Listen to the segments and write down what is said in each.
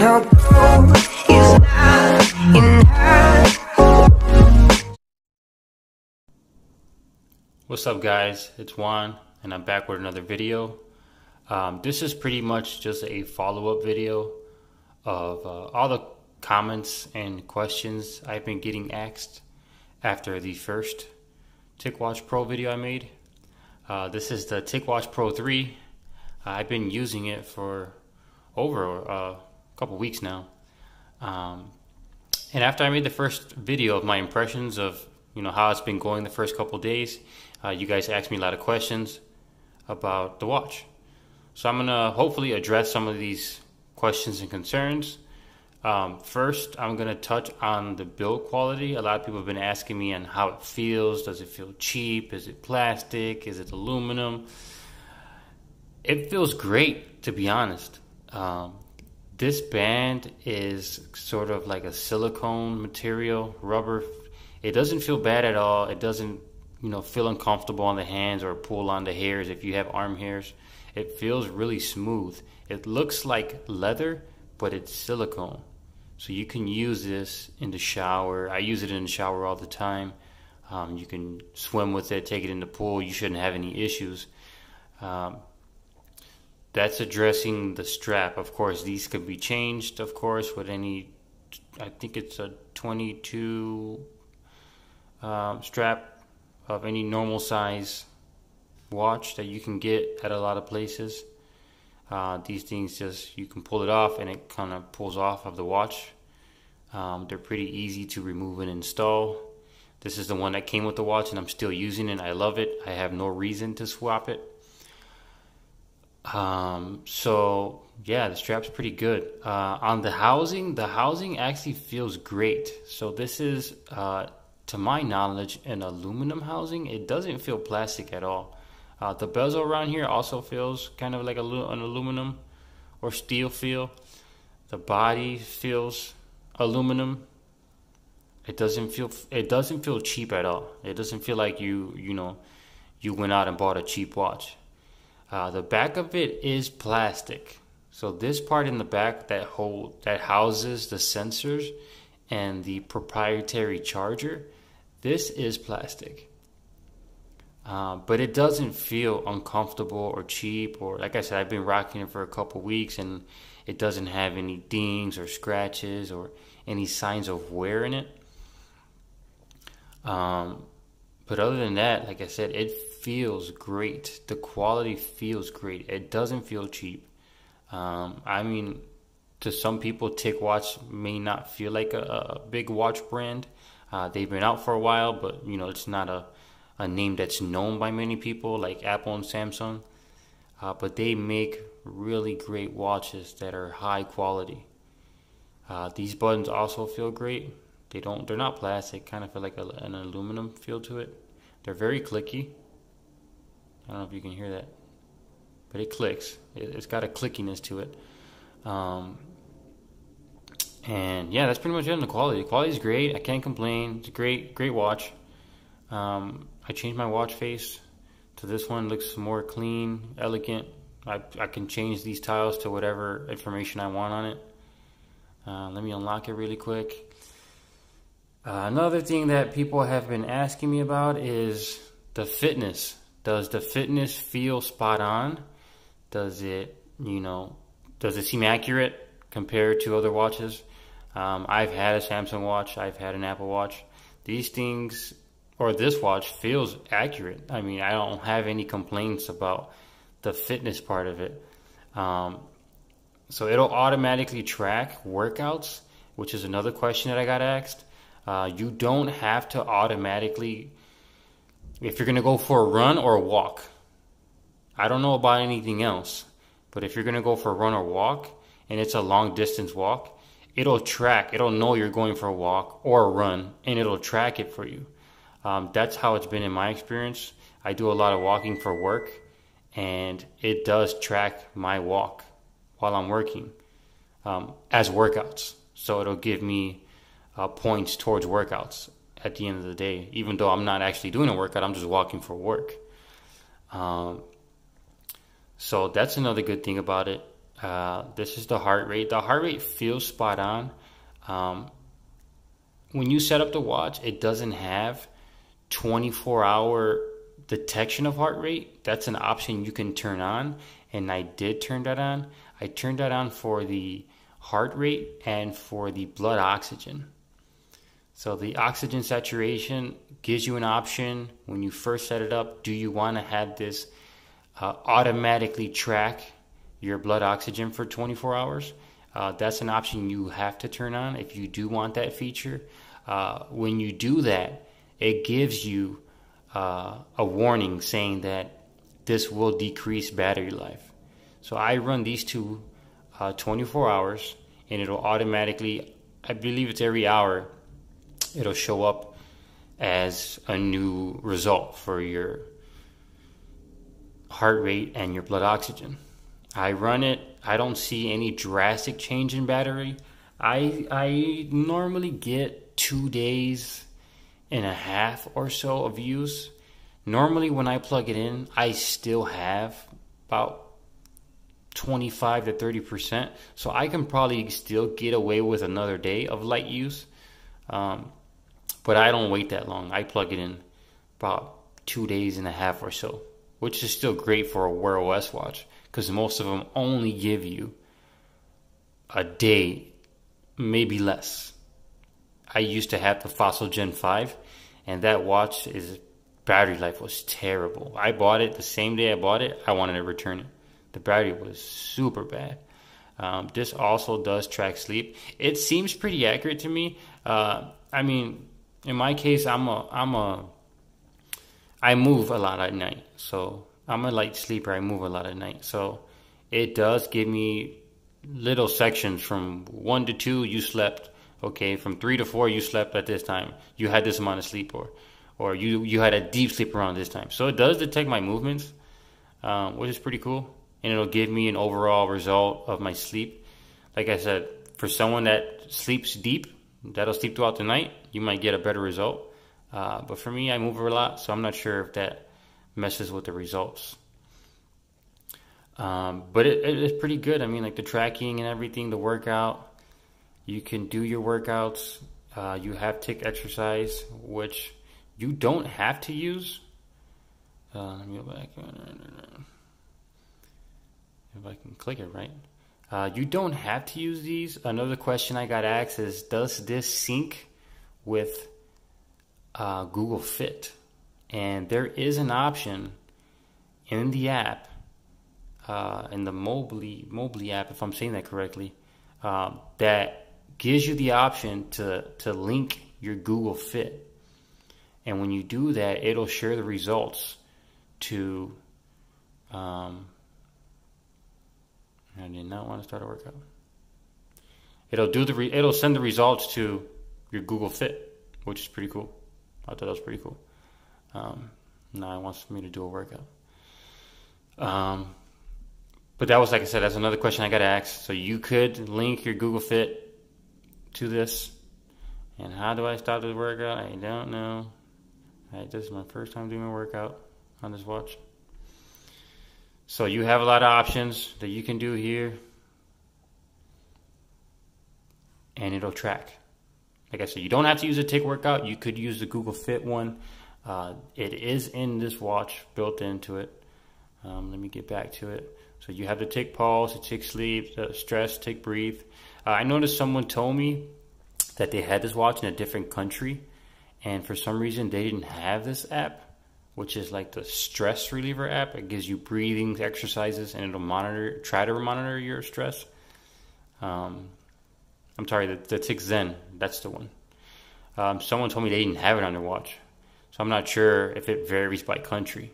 no gold is not enough. What's up guys, it's Juan and I'm back with another video. This is pretty much just a follow-up video of all the comments and questions I've been getting asked after the first TicWatch Pro video I made. This is the TicWatch Pro 3. I've been using it for over a couple weeks now. And after I made the first video of my impressions of how it's been going the first couple days, you guys asked me a lot of questions about the watch. So I'm gonna hopefully address some of these questions and concerns. First, I'm gonna touch on the build quality. A lot of people have been asking me on how it feels. Does it feel cheap? Is it plastic? Is it aluminum? It feels great, to be honest. This band is sort of like a silicone material, rubber. It doesn't feel bad at all. It doesn't feel uncomfortable on the hands or pull on the hairs if you have arm hairs. It feels really smooth. It looks like leather, but it's silicone. So you can use this in the shower. I use it in the shower all the time. You can swim with it, take it in the pool. You shouldn't have any issues. That's addressing the strap. Of course, these could be changed, of course, with any, I think it's a 22 strap of any normal size watch that you can get at a lot of places. These things you can pull it off and it kind of pulls off of the watch. They're pretty easy to remove and install. This is the one that came with the watch and I'm still using it. I love it. I have no reason to swap it. So yeah, the strap's pretty good. On the housing actually feels great. So this is, to my knowledge, an aluminum housing. It doesn't feel plastic at all. The bezel around here also feels kind of like an aluminum or steel feel. The body feels aluminum. It doesn't feel cheap at all. It doesn't feel like you went out and bought a cheap watch. The back of it is plastic. So this part in the back that houses the sensors and the proprietary charger, this is plastic. But it doesn't feel uncomfortable or cheap, or like I said, I've been rocking it for a couple weeks and it doesn't have any dings or scratches or any signs of wear in it. But other than that, like I said, it feels great. The quality feels great. It doesn't feel cheap. I mean, to some people, TicWatch may not feel like a big watch brand. They've been out for a while, but it's not a name that's known by many people like Apple and Samsung. But they make really great watches that are high quality. These buttons also feel great. They're not plastic, kind of feel like an aluminum feel to it. They're very clicky. I don't know if you can hear that, but it clicks. It's got a clickiness to it. And yeah, that's pretty much it on the quality. The quality is great. I can't complain. It's a great watch. I changed my watch face to this one. It looks more clean, elegant. I can change these tiles to whatever information I want on it. Let me unlock it really quick. Another thing that people have been asking me about is the fitness. Does the fitness feel spot on? Does it seem accurate compared to other watches? I've had a Samsung watch. I've had an Apple watch. These things, or this watch, feels accurate. I mean, I don't have any complaints about the fitness part of it. So it'll automatically track workouts, which is another question that I got asked. You don't have to automatically, if you're going to go for a run or a walk. I don't know about anything else, but if you're going to go for a run or walk and it's a long distance walk, it'll know you're going for a walk or a run and it'll track it for you. That's how it's been in my experience. I do a lot of walking for work and it does track my walk while I'm working as workouts. So it'll give me points towards workouts at the end of the day, even though I'm not actually doing a workout. I'm just walking for work. So that's another good thing about it. This is the heart rate. The heart rate feels spot on. When you set up the watch, it doesn't have 24-hour detection of heart rate. That's an option you can turn on, and I did turn that on. I turned that on for the heart rate and for the blood oxygen. So the oxygen saturation gives you an option when you first set it up. Do you want to have this automatically track your blood oxygen for 24 hours? That's an option you have to turn on if you do want that feature. When you do that, it gives you a warning saying that this will decrease battery life. So I run these two 24 hours, and it'll automatically, I believe it's every hour, it'll show up as a new result for your heart rate and your blood oxygen. I run it. I don't see any drastic change in battery. I normally get 2 days and a half or so of use. Normally when I plug it in, I still have about 25 to 30%. So I can probably still get away with another day of light use. But I don't wait that long. I plug it in about 2 days and a half or so, which is still great for a Wear OS watch, because most of them only give you a day, maybe less. I used to have the Fossil Gen 5, and that watch, battery life was terrible. I bought it the same day I bought it. I wanted to return it. The battery was super bad. This also does track sleep. It seems pretty accurate to me. I mean, in my case, I move a lot at night, so I'm a light sleeper. I move a lot at night, so it does give me little sections from 1 to 2 you slept. Okay, from 3 to 4 you slept at this time. You had this amount of sleep, or you had a deep sleep around this time. So it does detect my movements, which is pretty cool, and it'll give me an overall result of my sleep. Like I said, for someone that sleeps deep, that'll sleep throughout the night, you might get a better result. But for me, I move a lot, so I'm not sure if that messes with the results. But it's pretty good. I mean, like the tracking and everything, the workout, you can do your workouts. You have tick exercise, which you don't have to use. Let me go back. If I can click it right. You don't have to use these. Another question I got asked is, does this sync with Google Fit? And there is an option in the app, in the Mobily app, if I'm saying that correctly, that gives you the option to link your Google Fit. And when you do that, it'll share the results to... I did not want to start a workout. It'll send the results to your Google Fit, which is pretty cool. I thought that was pretty cool. Now it wants me to do a workout. But that was, like I said, that's another question I got asked. So you could link your Google Fit to this. And how do I start this workout? I don't know. This is my first time doing a workout on this watch. So you have a lot of options that you can do here, and it'll track. Like I said, you don't have to use a tick workout. You could use the Google Fit one. It is in this watch, built into it. Let me get back to it. So you have the tick pulse, the tick sleep, the stress, tick breathe. I noticed someone told me that they had this watch in a different country, and for some reason they didn't have this app, which is like the stress reliever app. It gives you breathing exercises, and it'll try to monitor your stress. I'm sorry, the Tick Zen, that's the one. Someone told me they didn't have it on their watch, so I'm not sure if it varies by country.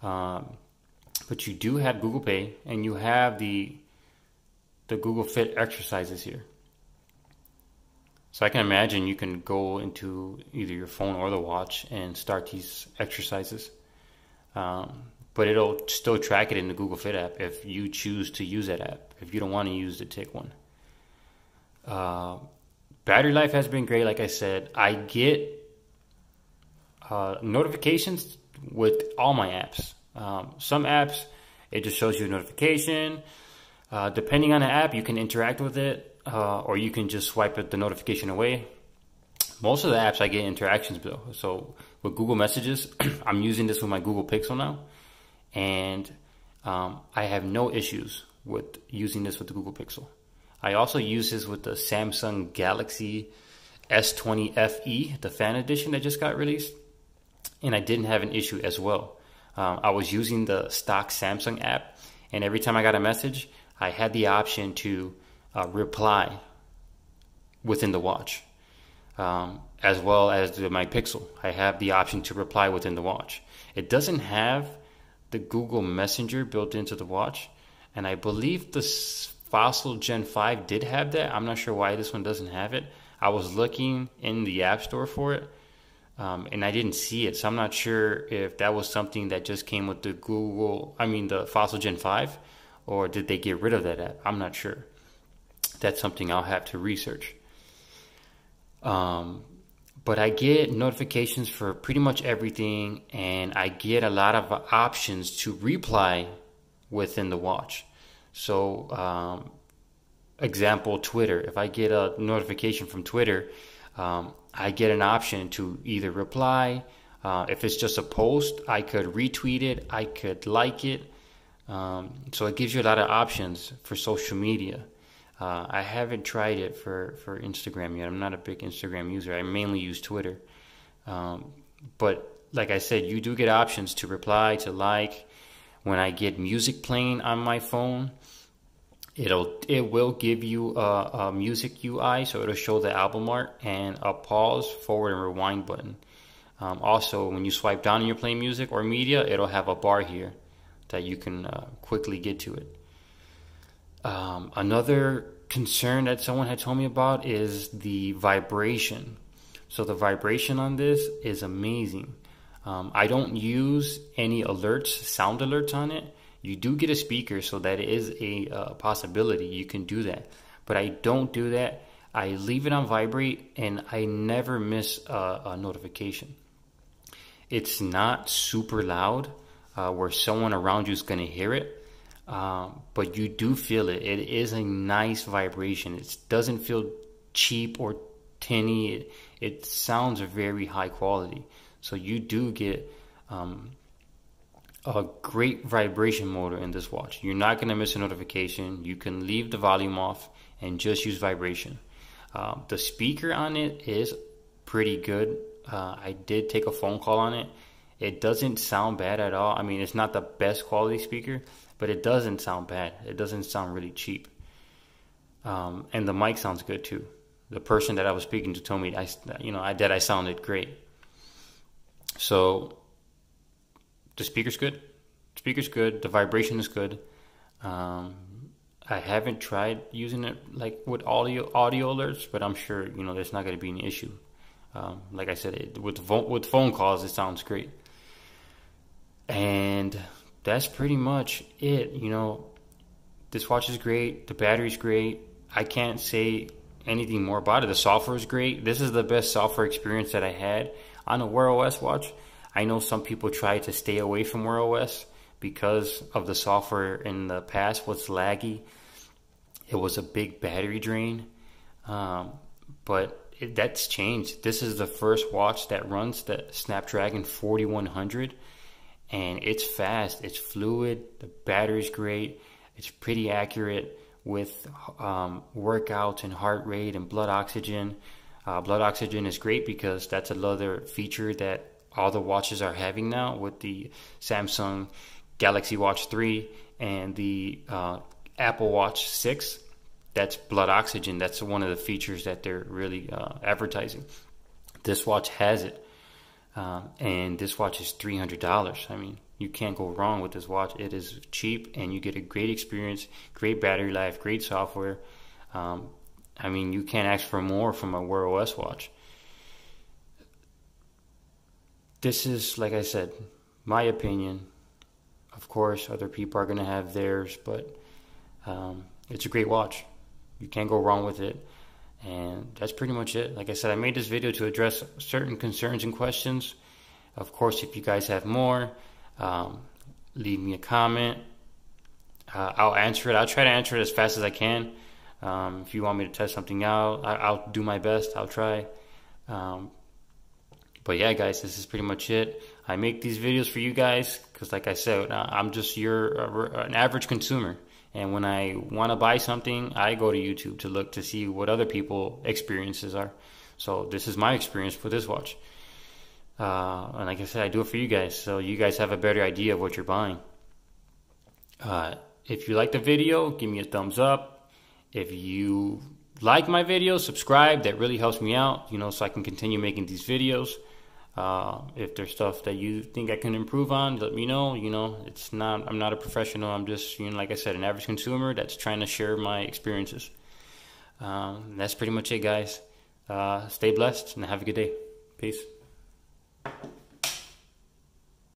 But you do have Google Pay, and you have the Google Fit exercises here. So I can imagine you can go into either your phone or the watch and start these exercises. But it'll still track it in the Google Fit app if you choose to use that app, if you don't want to use the Tick one. Battery life has been great, like I said. I get notifications with all my apps. Some apps, it just shows you a notification. Depending on the app, you can interact with it, or you can just swipe the notification away. Most of the apps I get interactions though. So with Google Messages, I'm using this with my Google Pixel now, and I have no issues with using this with the Google Pixel. I also use this with the Samsung Galaxy S20 FE, the Fan Edition that just got released, and I didn't have an issue as well. I was using the stock Samsung app, and every time I got a message, I had the option to reply within the watch. As well as my Pixel, I have the option to reply within the watch. It doesn't have the Google Messenger built into the watch, and I believe the Fossil Gen 5 did have that. I'm not sure why this one doesn't have it. I was looking in the App Store for it, and I didn't see it, so I'm not sure if that was something that just came with the the Fossil Gen 5, or did they get rid of that app? I'm not sure. That's something I'll have to research. But I get notifications for pretty much everything, and I get a lot of options to reply within the watch. So, example, Twitter. If I get a notification from Twitter, I get an option to either reply. If it's just a post, I could retweet it, I could like it. So it gives you a lot of options for social media. I haven't tried it for Instagram yet. I'm not a big Instagram user. I mainly use Twitter. But like I said, you do get options to reply, to like. When I get music playing on my phone, it will give you a music UI, so it'll show the album art and a pause, forward, and rewind button. Also, when you swipe down and you're playing music or media, it'll have a bar here that you can quickly get to it. Another concern that someone had told me about is the vibration. So the vibration on this is amazing. I don't use any alerts, sound alerts on it. You do get a speaker, so that is a possibility. You can do that. But I don't do that. I leave it on vibrate, and I never miss a notification. It's not super loud where someone around you is going to hear it. But you do feel it. It is a nice vibration. It doesn't feel cheap or tinny. It sounds very high quality. So you do get a great vibration motor in this watch. You're not going to miss a notification. You can leave the volume off and just use vibration. The speaker on it is pretty good. I did take a phone call on it. It doesn't sound bad at all. I mean, it's not the best quality speaker, but it doesn't sound bad. It doesn't sound really cheap. And the mic sounds good too. The person that I was speaking to told me that I sounded great. So the speaker's good. Speaker's good. The vibration is good. I haven't tried using it like with audio alerts, but I'm sure there's not going to be an issue. Like I said, with phone calls, it sounds great. And that's pretty much it. This watch is great. The battery's great. I can't say anything more about it. The software is great. This is the best software experience that I had on a Wear OS watch. I know some people try to stay away from Wear OS because of the software in the past was laggy. It was a big battery drain. But that's changed. This is the first watch that runs the Snapdragon 4100. And it's fast, it's fluid, the battery's great, it's pretty accurate with workouts and heart rate and blood oxygen. Blood oxygen is great because that's another feature that all the watches are having now with the Samsung Galaxy Watch 3 and the Apple Watch 6. That's blood oxygen. That's one of the features that they're really advertising. This watch has it. And this watch is $300. I mean, you can't go wrong with this watch. It is cheap, and you get a great experience, great battery life, great software. I mean, you can't ask for more from a Wear OS watch. This is, like I said, my opinion. Of course, other people are going to have theirs, but it's a great watch. You can't go wrong with it. And that's pretty much it. Like I said, I made this video to address certain concerns and questions. Of course, if you guys have more, leave me a comment. I'll answer it. I'll try to answer it as fast as I can. If you want me to test something out, I'll do my best. I'll try. But yeah, guys, this is pretty much it. I make these videos for you guys because, like I said, I'm just an average consumer. And when I want to buy something, I go to YouTube to look to see what other people experiences are. So this is my experience with this watch. And like I said, I do it for you guys, so you guys have a better idea of what you're buying. If you like the video, give me a thumbs up. If you like my video, subscribe. That really helps me out, so I can continue making these videos. If there's stuff that you think I can improve on, let me know. I'm not a professional. I'm just, like I said, an average consumer that's trying to share my experiences. That's pretty much it, guys. Stay blessed and have a good day. Peace.